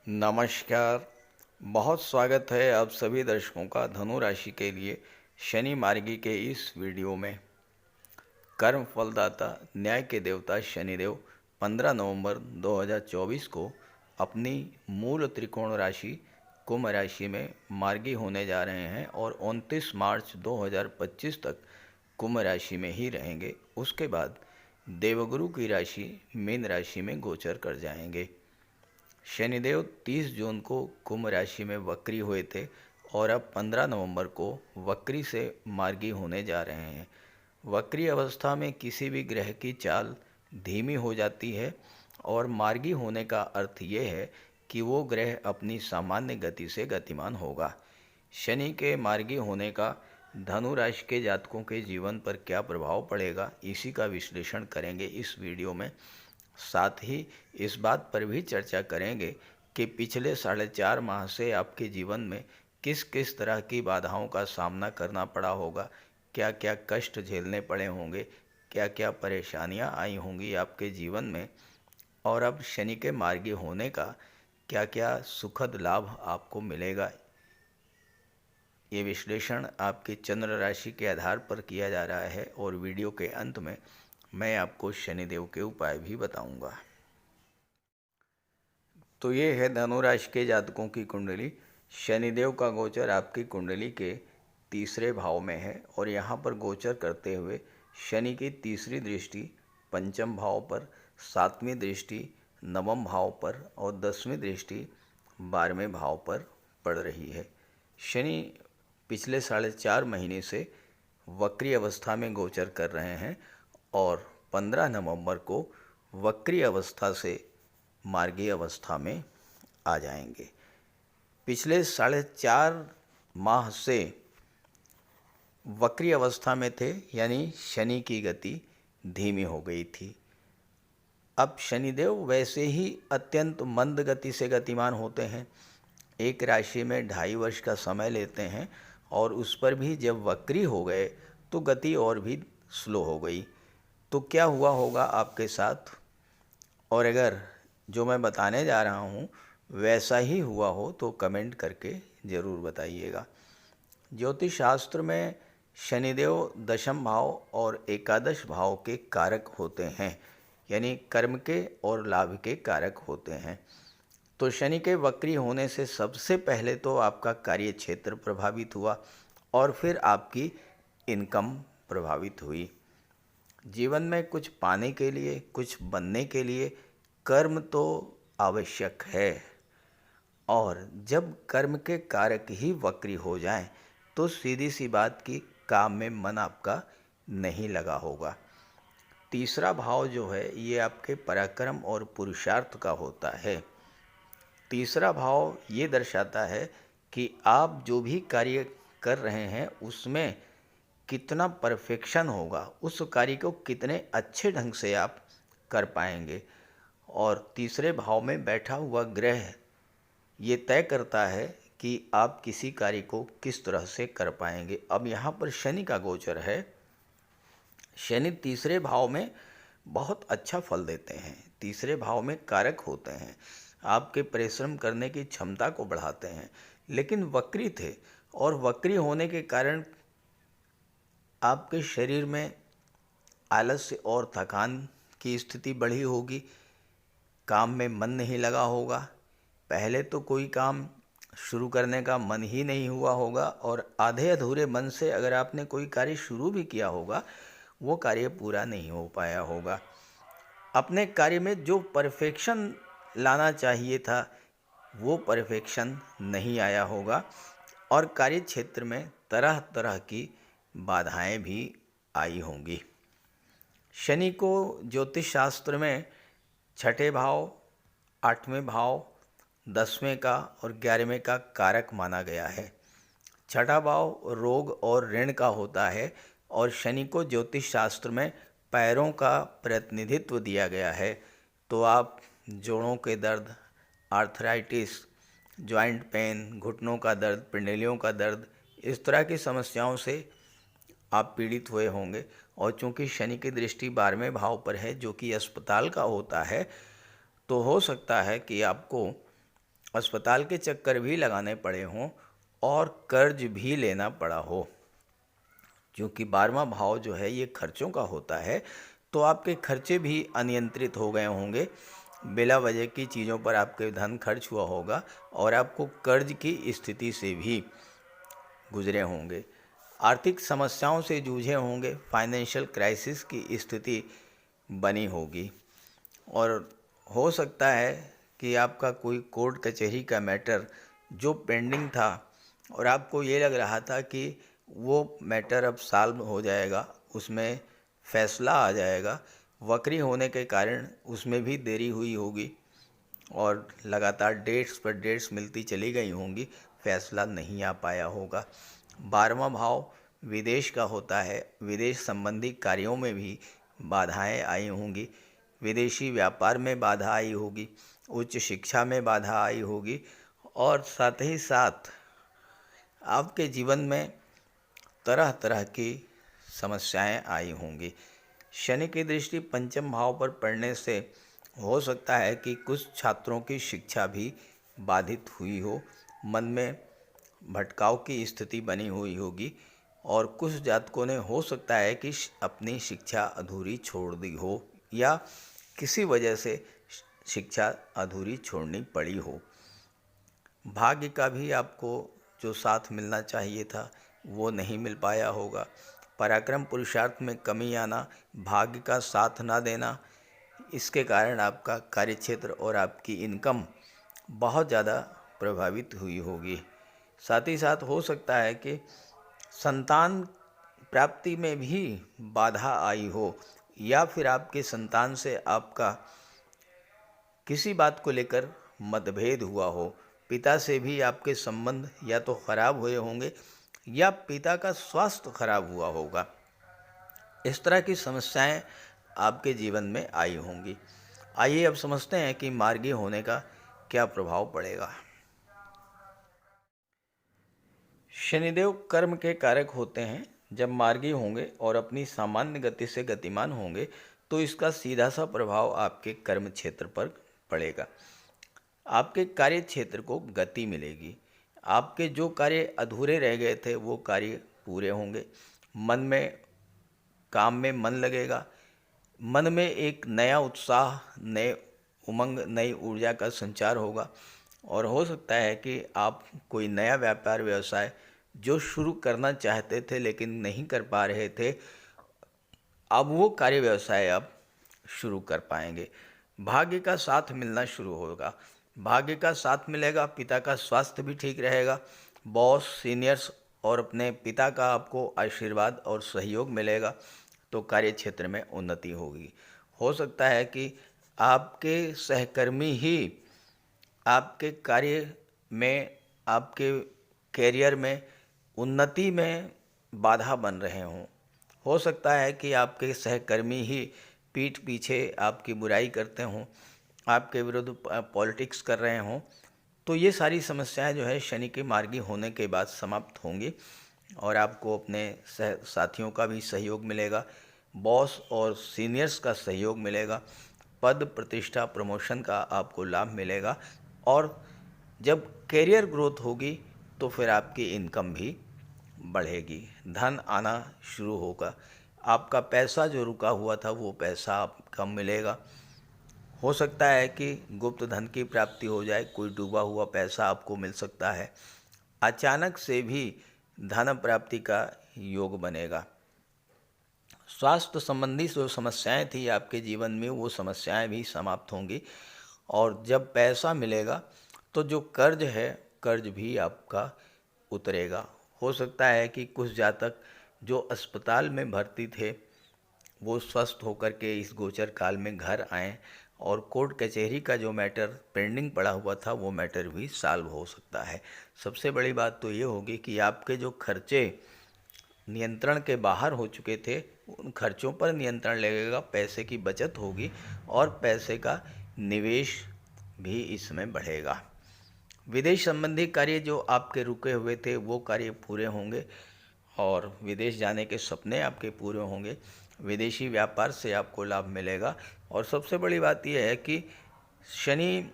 नमस्कार। बहुत स्वागत है आप सभी दर्शकों का धनु राशि के लिए शनि मार्गी के इस वीडियो में। कर्म फलदाता न्याय के देवता शनिदेव 15 नवंबर 2024 को अपनी मूल त्रिकोण राशि कुंभ राशि में मार्गी होने जा रहे हैं और 29 मार्च 2025 तक कुंभ राशि में ही रहेंगे। उसके बाद देवगुरु की राशि मीन राशि में गोचर कर जाएंगे। शनिदेव 30 जून को कुंभ राशि में वक्री हुए थे और अब 15 नवंबर को वक्री से मार्गी होने जा रहे हैं। वक्री अवस्था में किसी भी ग्रह की चाल धीमी हो जाती है और मार्गी होने का अर्थ ये है कि वो ग्रह अपनी सामान्य गति से गतिमान होगा। शनि के मार्गी होने का धनु राशि के जातकों के जीवन पर क्या प्रभाव पड़ेगा, इसी का विश्लेषण करेंगे इस वीडियो में। साथ ही इस बात पर भी चर्चा करेंगे कि पिछले 4.5 माह से आपके जीवन में किस किस तरह की बाधाओं का सामना करना पड़ा होगा, क्या क्या कष्ट झेलने पड़े होंगे, क्या क्या परेशानियां आई होंगी आपके जीवन में, और अब शनि के मार्गी होने का क्या क्या सुखद लाभ आपको मिलेगा। ये विश्लेषण आपकी चंद्र राशि के आधार पर किया जा रहा है और वीडियो के अंत में मैं आपको शनिदेव के उपाय भी बताऊंगा। तो ये है धनु राशि के जातकों की कुंडली। शनिदेव का गोचर आपकी कुंडली के तीसरे भाव में है और यहाँ पर गोचर करते हुए शनि की तीसरी दृष्टि पंचम भाव पर, सातवीं दृष्टि नवम भाव पर और 10वीं दृष्टि 12वें भाव पर पड़ रही है। शनि पिछले 4.5 महीने से वक्री अवस्था में गोचर कर रहे हैं और 15 नवंबर को वक्री अवस्था से मार्गी अवस्था में आ जाएंगे। पिछले 4.5 माह से वक्री अवस्था में थे, यानी शनि की गति धीमी हो गई थी। अब शनिदेव वैसे ही अत्यंत मंद गति से गतिमान होते हैं, एक राशि में 2.5 वर्ष का समय लेते हैं और उस पर भी जब वक्री हो गए तो गति और भी स्लो हो गई। तो क्या हुआ होगा आपके साथ, और अगर जो मैं बताने जा रहा हूँ वैसा ही हुआ हो तो कमेंट करके ज़रूर बताइएगा। ज्योतिष शास्त्र में शनिदेव दशम भाव और एकादश भाव के कारक होते हैं, यानी कर्म के और लाभ के कारक होते हैं। तो शनि के वक्री होने से सबसे पहले तो आपका कार्य क्षेत्र प्रभावित हुआ और फिर आपकी इनकम प्रभावित हुई। जीवन में कुछ पाने के लिए, कुछ बनने के लिए कर्म तो आवश्यक है, और जब कर्म के कारक ही वक्री हो जाएं तो सीधी सी बात की काम में मन आपका नहीं लगा होगा। तीसरा भाव जो है ये आपके पराक्रम और पुरुषार्थ का होता है। तीसरा भाव ये दर्शाता है कि आप जो भी कार्य कर रहे हैं उसमें कितना परफेक्शन होगा, उस कार्य को कितने अच्छे ढंग से आप कर पाएंगे। और तीसरे भाव में बैठा हुआ ग्रह ये तय करता है कि आप किसी कार्य को किस तरह से कर पाएंगे। अब यहाँ पर शनि का गोचर है। शनि तीसरे भाव में बहुत अच्छा फल देते हैं, तीसरे भाव में कारक होते हैं, आपके परिश्रम करने की क्षमता को बढ़ाते हैं, लेकिन वक्री थे और वक्री होने के कारण आपके शरीर में आलस्य और थकान की स्थिति बढ़ी होगी, काम में मन नहीं लगा होगा, पहले तो कोई काम शुरू करने का मन ही नहीं हुआ होगा और आधे अधूरे मन से अगर आपने कोई कार्य शुरू भी किया होगा वो कार्य पूरा नहीं हो पाया होगा। अपने कार्य में जो परफेक्शन लाना चाहिए था वो परफेक्शन नहीं आया होगा और कार्य क्षेत्र में तरह तरह की बाधाएं भी आई होंगी। शनि को ज्योतिष शास्त्र में छठे भाव, 8वें भाव, 10वें का और 11वें का कारक माना गया है। छठा भाव रोग और ऋण का होता है और शनि को ज्योतिष शास्त्र में पैरों का प्रतिनिधित्व दिया गया है। तो आप जोड़ों के दर्द, आर्थराइटिस, जॉइंट पेन, घुटनों का दर्द, पिंडलियों का दर्द, इस तरह की समस्याओं से आप पीड़ित हुए होंगे। और चूंकि शनि की दृष्टि 12वें भाव पर है जो कि अस्पताल का होता है, तो हो सकता है कि आपको अस्पताल के चक्कर भी लगाने पड़े हों और कर्ज भी लेना पड़ा हो। क्योंकि 12वां भाव जो है ये खर्चों का होता है, तो आपके खर्चे भी अनियंत्रित हो गए होंगे, बिला वजह की चीज़ों पर आपके धन खर्च हुआ होगा और आपको कर्ज की स्थिति से भी गुजरे होंगे। आर्थिक समस्याओं से जूझे होंगे, फाइनेंशियल क्राइसिस की स्थिति बनी होगी और हो सकता है कि आपका कोई कोर्ट कचहरी का मैटर जो पेंडिंग था और आपको ये लग रहा था कि वो मैटर अब सॉल्व हो जाएगा, उसमें फैसला आ जाएगा, वक्री होने के कारण उसमें भी देरी हुई होगी और लगातार डेट्स पर डेट्स मिलती चली गई होंगी, फैसला नहीं आ पाया होगा। 12वां भाव विदेश का होता है, विदेश संबंधी कार्यों में भी बाधाएं आई होंगी, विदेशी व्यापार में बाधा आई होगी, उच्च शिक्षा में बाधा आई होगी और साथ ही साथ आपके जीवन में तरह तरह की समस्याएं आई होंगी। शनि की दृष्टि पंचम भाव पर पड़ने से हो सकता है कि कुछ छात्रों की शिक्षा भी बाधित हुई हो, मन में भटकाव की स्थिति बनी हुई होगी और कुछ जातकों ने हो सकता है कि अपनी शिक्षा अधूरी छोड़ दी हो या किसी वजह से शिक्षा अधूरी छोड़नी पड़ी हो। भाग्य का भी आपको जो साथ मिलना चाहिए था वो नहीं मिल पाया होगा। पराक्रम पुरुषार्थ में कमी आना, भाग्य का साथ ना देना, इसके कारण आपका कार्यक्षेत्र और आपकी इनकम बहुत ज़्यादा प्रभावित हुई होगी। साथ ही साथ हो सकता है कि संतान प्राप्ति में भी बाधा आई हो या फिर आपके संतान से आपका किसी बात को लेकर मतभेद हुआ हो, पिता से भी आपके संबंध या तो खराब हुए होंगे या पिता का स्वास्थ्य खराब हुआ होगा। इस तरह की समस्याएं आपके जीवन में आई होंगी। आइए अब समझते हैं कि मार्गी होने का क्या प्रभाव पड़ेगा। शनिदेव कर्म के कारक होते हैं। जब मार्गी होंगे और अपनी सामान्य गति से गतिमान होंगे तो इसका सीधा सा प्रभाव आपके कर्म क्षेत्र पर पड़ेगा। आपके कार्य क्षेत्र को गति मिलेगी, आपके जो कार्य अधूरे रह गए थे वो कार्य पूरे होंगे, मन में काम में मन लगेगा, मन में एक नया उत्साह, नए उमंग, नई ऊर्जा का संचार होगा और हो सकता है कि आप कोई नया व्यापार व्यवसाय जो शुरू करना चाहते थे लेकिन नहीं कर पा रहे थे, अब वो कार्य व्यवसाय आप शुरू कर पाएंगे। भाग्य का साथ मिलना शुरू होगा, भाग्य का साथ मिलेगा, पिता का स्वास्थ्य भी ठीक रहेगा, बॉस, सीनियर्स और अपने पिता का आपको आशीर्वाद और सहयोग मिलेगा तो कार्य क्षेत्र में उन्नति होगी। हो सकता है कि आपके सहकर्मी ही आपके कार्य में, आपके कैरियर में उन्नति में बाधा बन रहे हों। हो सकता है कि आपके सहकर्मी ही पीठ पीछे आपकी बुराई करते हों, आपके विरुद्ध पॉलिटिक्स कर रहे हों। तो ये सारी समस्याएं जो है शनि के मार्गी होने के बाद समाप्त होंगी और आपको अपने साथियों का भी सहयोग मिलेगा, बॉस और सीनियर्स का सहयोग मिलेगा, पद प्रतिष्ठा प्रमोशन का आपको लाभ मिलेगा और जब कैरियर ग्रोथ होगी तो फिर आपकी इनकम भी बढ़ेगी, धन आना शुरू होगा, आपका पैसा जो रुका हुआ था वो पैसा आपका मिलेगा। हो सकता है कि गुप्त धन की प्राप्ति हो जाए, कोई डूबा हुआ पैसा आपको मिल सकता है, अचानक से भी धन प्राप्ति का योग बनेगा। स्वास्थ्य संबंधी जो समस्याएं थी आपके जीवन में वो समस्याएं भी समाप्त होंगी और जब पैसा मिलेगा तो जो कर्ज है कर्ज भी आपका उतरेगा। हो सकता है कि कुछ जातक जो अस्पताल में भर्ती थे वो स्वस्थ होकर के इस गोचर काल में घर आएँ और कोर्ट कचहरी का जो मैटर पेंडिंग पड़ा हुआ था वो मैटर भी सॉल्व हो सकता है। सबसे बड़ी बात तो ये होगी कि आपके जो खर्चे नियंत्रण के बाहर हो चुके थे उन खर्चों पर नियंत्रण लगेगा, पैसे की बचत होगी और पैसे का निवेश भी इसमें बढ़ेगा। विदेश संबंधी कार्य जो आपके रुके हुए थे वो कार्य पूरे होंगे और विदेश जाने के सपने आपके पूरे होंगे, विदेशी व्यापार से आपको लाभ मिलेगा और सबसे बड़ी बात यह है कि शनि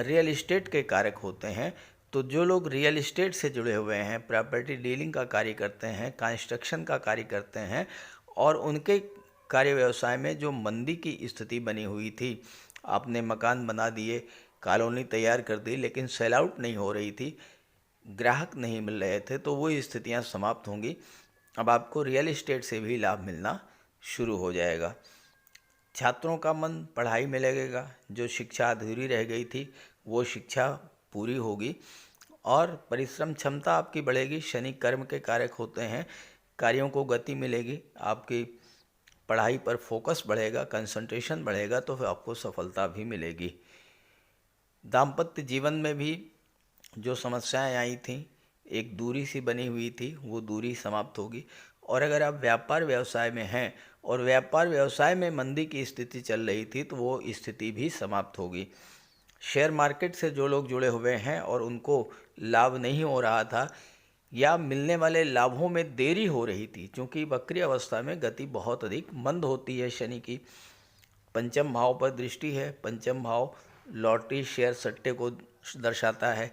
रियल इस्टेट के कारक होते हैं। तो जो लोग रियल इस्टेट से जुड़े हुए हैं, प्रॉपर्टी डीलिंग का कार्य करते हैं, कंस्ट्रक्शन का कार्य करते हैं, और उनके कार्य व्यवसाय में जो मंदी की स्थिति बनी हुई थी, आपने मकान बना दिए, कॉलोनी तैयार कर दी, लेकिन सेल आउट नहीं हो रही थी, ग्राहक नहीं मिल रहे थे, तो वो स्थितियां समाप्त होंगी। अब आपको रियल इस्टेट से भी लाभ मिलना शुरू हो जाएगा। छात्रों का मन पढ़ाई में लगेगा, जो शिक्षा अधूरी रह गई थी वो शिक्षा पूरी होगी, और परिश्रम क्षमता आपकी बढ़ेगी। शनि कर्म के कारक होते हैं, कार्यों को गति मिलेगी, आपकी पढ़ाई पर फोकस बढ़ेगा, कंसंट्रेशन बढ़ेगा, तो फिर आपको सफलता भी मिलेगी। दाम्पत्य जीवन में भी जो समस्याएं आई थीं, एक दूरी सी बनी हुई थी, वो दूरी समाप्त होगी। और अगर आप व्यापार व्यवसाय में हैं और व्यापार व्यवसाय में मंदी की स्थिति चल रही थी, तो वो स्थिति भी समाप्त होगी। शेयर मार्केट से जो लोग जुड़े हुए हैं और उनको लाभ नहीं हो रहा था, या मिलने वाले लाभों में देरी हो रही थी, क्योंकि वक्री अवस्था में गति बहुत अधिक मंद होती है शनि की। पंचम भाव पर दृष्टि है, पंचम भाव लॉटरी शेयर सट्टे को दर्शाता है।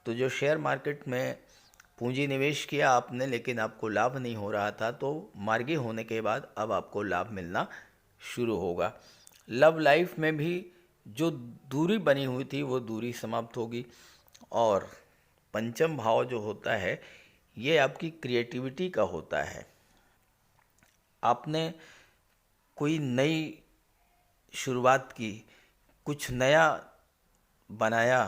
तो जो शेयर मार्केट में पूंजी निवेश किया आपने, लेकिन आपको लाभ नहीं हो रहा था, तो मार्गी होने के बाद अब आपको लाभ मिलना शुरू होगा। लव लाइफ में भी जो दूरी बनी हुई थी वो दूरी समाप्त होगी। और पंचम भाव जो होता है ये आपकी क्रिएटिविटी का होता है। आपने कोई नई शुरुआत की, कुछ नया बनाया,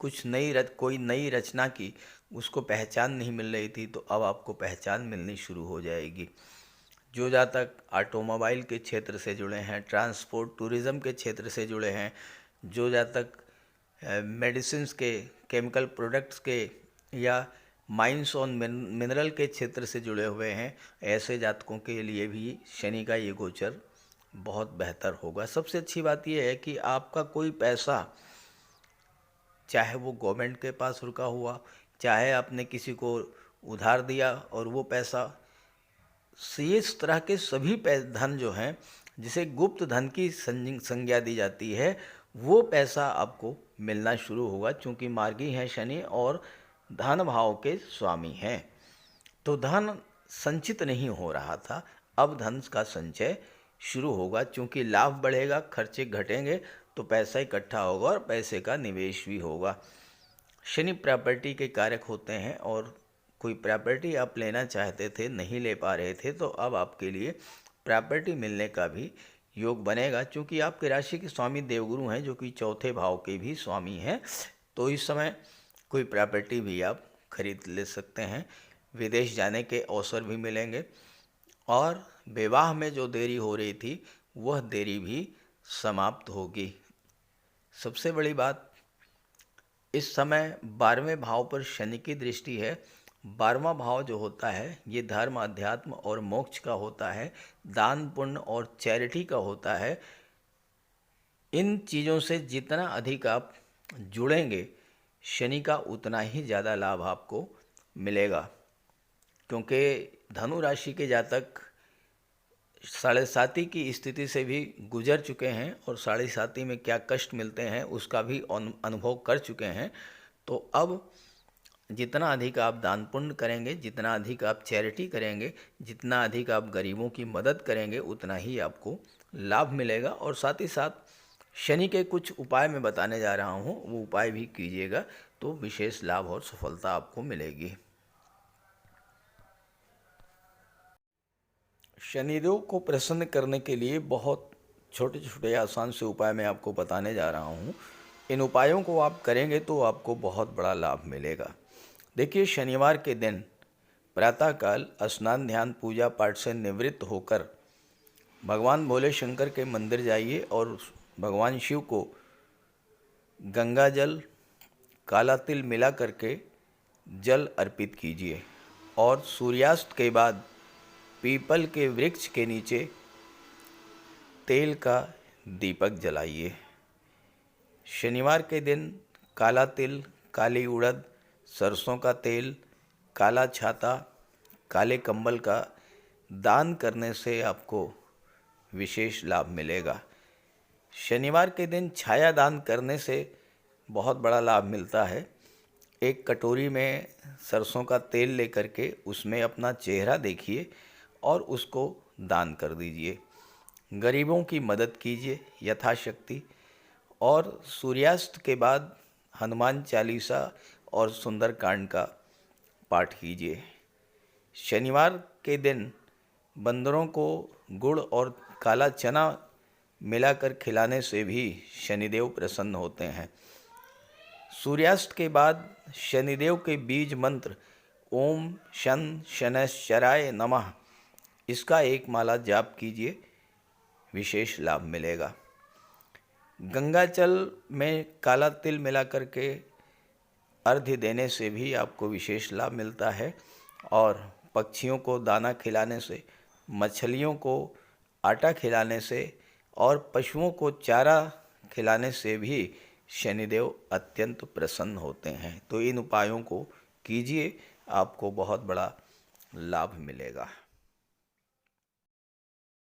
कोई नई रचना की, उसको पहचान नहीं मिल रही थी, तो अब आपको पहचान मिलनी शुरू हो जाएगी। जो जातक ऑटोमोबाइल के क्षेत्र से जुड़े हैं, ट्रांसपोर्ट टूरिज़्म के क्षेत्र से जुड़े हैं, जो जातक मेडिसिन्स के, केमिकल प्रोडक्ट्स के या माइंस और मिनरल के क्षेत्र से जुड़े हुए हैं, ऐसे जातकों के लिए भी शनि का ये गोचर बहुत बेहतर होगा। सबसे अच्छी बात यह है कि आपका कोई पैसा, चाहे वो गवर्नमेंट के पास रुका हुआ, चाहे आपने किसी को उधार दिया और वो पैसा, इस तरह के सभी धन जो हैं, जिसे गुप्त धन की संज्ञा दी जाती है, वो पैसा आपको मिलना शुरू होगा, क्योंकि मार्गी हैं शनि और धन भाव के स्वामी हैं। तो धन संचित नहीं हो रहा था, अब धन का संचय शुरू होगा, क्योंकि लाभ बढ़ेगा, खर्चे घटेंगे, तो पैसा इकट्ठा होगा और पैसे का निवेश भी होगा। शनि प्रॉपर्टी के कारक होते हैं, और कोई प्रॉपर्टी आप लेना चाहते थे, नहीं ले पा रहे थे, तो अब आपके लिए प्रॉपर्टी मिलने का भी योग बनेगा, क्योंकि आपके राशि के स्वामी देवगुरु हैं, जो कि चौथे भाव के भी स्वामी हैं। तो इस समय कोई प्रॉपर्टी भी आप खरीद ले सकते हैं, विदेश जाने के अवसर भी मिलेंगे, और विवाह में जो देरी हो रही थी वह देरी भी समाप्त होगी। सबसे बड़ी बात, इस समय 12वें भाव पर शनि की दृष्टि है। 12वां भाव जो होता है ये धर्म, अध्यात्म और मोक्ष का होता है, दान पुण्य और चैरिटी का होता है। इन चीज़ों से जितना अधिक आप जुड़ेंगे, शनि का उतना ही ज़्यादा लाभ आपको मिलेगा, क्योंकि धनु राशि के जातक साढ़े साती की स्थिति से भी गुजर चुके हैं, और साढ़े साती में क्या कष्ट मिलते हैं उसका भी अनुभव कर चुके हैं। तो अब जितना अधिक आप दान पुण्य करेंगे, जितना अधिक आप चैरिटी करेंगे, जितना अधिक आप गरीबों की मदद करेंगे, उतना ही आपको लाभ मिलेगा। और साथ ही साथ शनि के कुछ उपाय मैं बताने जा रहा हूँ, वो उपाय भी कीजिएगा, तो विशेष लाभ और सफलता आपको मिलेगी। शनिदेव को प्रसन्न करने के लिए बहुत छोटे छोटे आसान से उपाय मैं आपको बताने जा रहा हूँ। इन उपायों को आप करेंगे तो आपको बहुत बड़ा लाभ मिलेगा। देखिए, शनिवार के दिन प्रातःकाल स्नान ध्यान पूजा पाठ से निवृत्त होकर भगवान भोले शंकर के मंदिर जाइए और भगवान शिव को गंगा जल, काला तिल मिला करके जल अर्पित कीजिए, और सूर्यास्त के बाद पीपल के वृक्ष के नीचे तेल का दीपक जलाइए। शनिवार के दिन काला तिल, काली उड़द, सरसों का तेल, काला छाता, काले कंबल का दान करने से आपको विशेष लाभ मिलेगा। शनिवार के दिन छाया दान करने से बहुत बड़ा लाभ मिलता है। एक कटोरी में सरसों का तेल लेकर के उसमें अपना चेहरा देखिए और उसको दान कर दीजिए। गरीबों की मदद कीजिए यथाशक्ति, और सूर्यास्त के बाद हनुमान चालीसा और सुंदरकांड का पाठ कीजिए। शनिवार के दिन बंदरों को गुड़ और काला चना मिलाकर खिलाने से भी शनिदेव प्रसन्न होते हैं। सूर्यास्त के बाद शनिदेव के बीज मंत्र ओम शन शनैश्चराय नमः, इसका एक माला जाप कीजिए, विशेष लाभ मिलेगा। गंगा जल में काला तिल मिला करके अर्घ्य देने से भी आपको विशेष लाभ मिलता है, और पक्षियों को दाना खिलाने से, मछलियों को आटा खिलाने से और पशुओं को चारा खिलाने से भी शनिदेव अत्यंत प्रसन्न होते हैं। तो इन उपायों को कीजिए, आपको बहुत बड़ा लाभ मिलेगा।